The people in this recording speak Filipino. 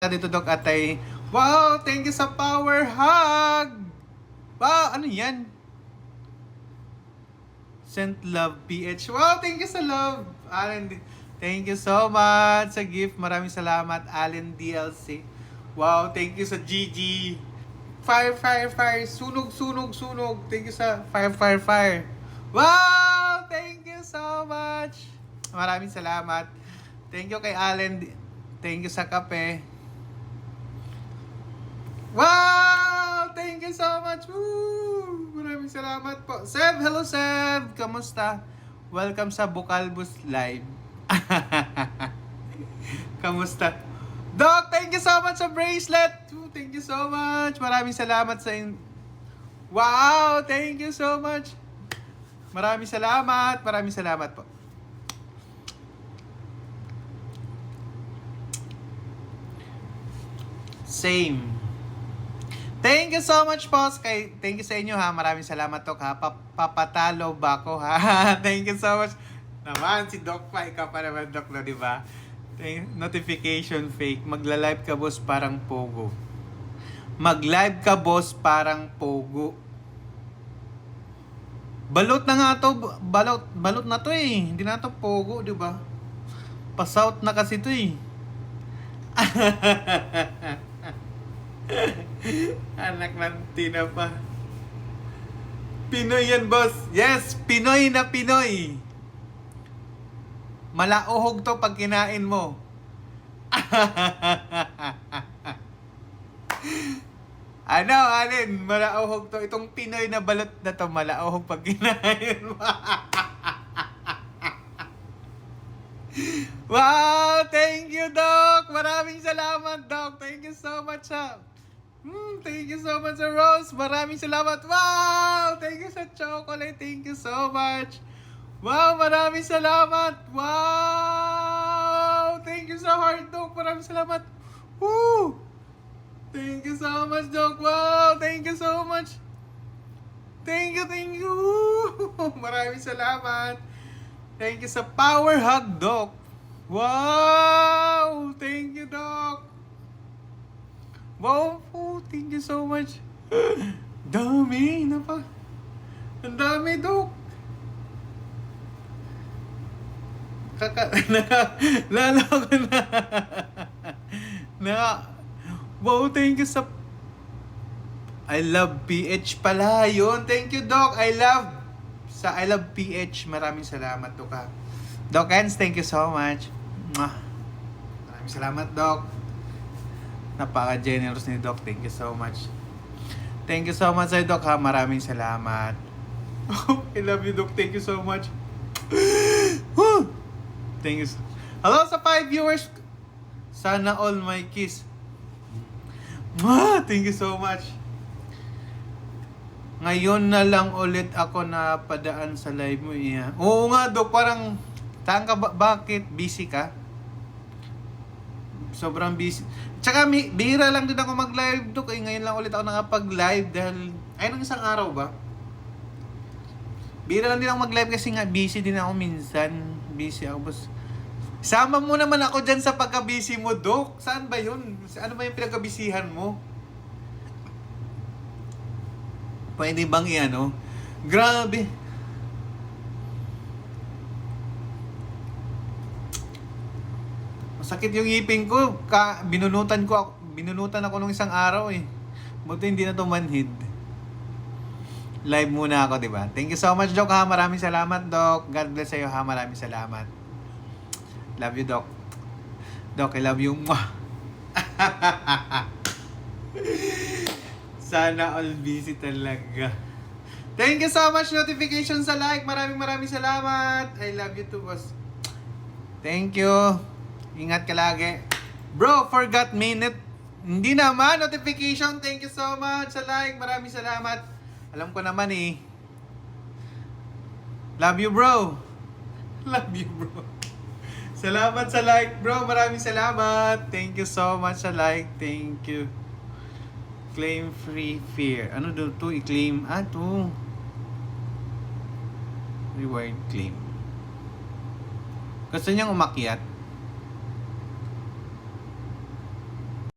Dito, Doc Atay. Wow, thank you sa power hug. Wow, ano yan? Sent love PH. Wow, thank you sa love. Thank you so much sa gift. Maraming salamat, Allen DLC. Wow, thank you sa GG. Fire, fire, fire. Sunog, sunog, sunog. Thank you sa fire, fire, fire. Wow, thank you so much. Maraming salamat. Thank you kay Allen. Thank you sa kape. Wow! Thank you so much! Woo! Maraming salamat po. Seb, hello Seb! Kamusta? Welcome sa Bukalbus Live. Kamusta? Doc, thank you so much sa bracelet! Thank you so much! Maraming salamat sa Wow! Thank you so much! Maraming salamat! Maraming salamat po. Same. Thank you so much po. Thank you sa inyo ha. Maraming salamat to ha. Papatalo ba ako ha? Thank you so much. Naman si Doc pa. Ikaw pa naman Doc no, di ba? Notification fake. Magla-live ka boss parang pogo. Mag-live ka boss parang pogo. Balot na nga to. Balot na to eh. Hindi na to pogo, di ba? Pasout na kasi to eh. Anak ng tina pa. Pinoy yan, boss. Yes, Pinoy na Pinoy. Malaohog to pag kinain mo. Ano, Alin? Malaohog to. Itong Pinoy na balot na to, malaohog pag kinain mo. Wow! Thank you, Doc! Maraming salamat, Doc! Thank you so much, ha! Thank you so much, Rose! Maraming salamat! Wow! Thank you sa chocolate! Thank you so much! Wow! Maraming salamat! Wow! Thank you sa heart, Doc! Maraming salamat! Woo! Thank you so much, Doc! Wow! Thank you so much! Thank you! Thank you! Maraming salamat! Thank you sa power hug, Doc! Wow! Thank you, Doc! Wow! Oh, thank you so much! Dami! Ang dami, Doc! Lalo ko na. Wow, thank you sa I love PH pala yun. Thank you, Doc. I love PH. Maraming salamat, Doc. Doc Hans, thank you so much. Maraming salamat, Doc. Napaka-generous ni Doc. Thank you so much. Thank you so much, Doc, ha. Maraming salamat. I love you, Doc. Thank you so much. Thank you. Hello sa 5 viewers. Sana all my kiss. Thank you so much. Ngayon na lang ulit ako na padaan sa live mo. Yeah. Oo nga, Doc. Parang, saan ka ba? Bakit? Busy ka? Sobrang busy. Tsaka, bihira lang din ako mag-live, Doc. Ngayon lang ulit ako nakapag-live dahil, nung isang araw ba? Bihira lang din ako mag-live kasi nga, busy din ako minsan. Busy ako, boss. Sama mo naman ako dyan sa pagka-busy mo, Doc. Saan ba yun? Ano ba yung pinagka-busyhan mo? Pwede bang i-ano? Grabe. Masakit yung ngipin ko. Binunutan ako nung isang araw eh. Buti hindi na to manhid. Live muna ako, di ba? Thank you so much, Doc, ha. Maraming salamat, Doc. God bless sa'yo, ha. Maraming salamat. Love you, Doc. Doc, I love you. Sana all busy talaga. Thank you so much. Notification sa like. Maraming salamat. I love you too, boss. Thank you. Ingat ka lagi. Bro, forgot minute. Hindi naman. Notification. Thank you so much sa like. Maraming salamat. Alam ko naman eh. Love you, bro. Love you, bro. Salamat sa like, bro. Maraming salamat. Thank you so much sa like. Thank you. Claim free fear. Ano daw to? I-claim. To. Reward claim. Gusto niyang umakyat.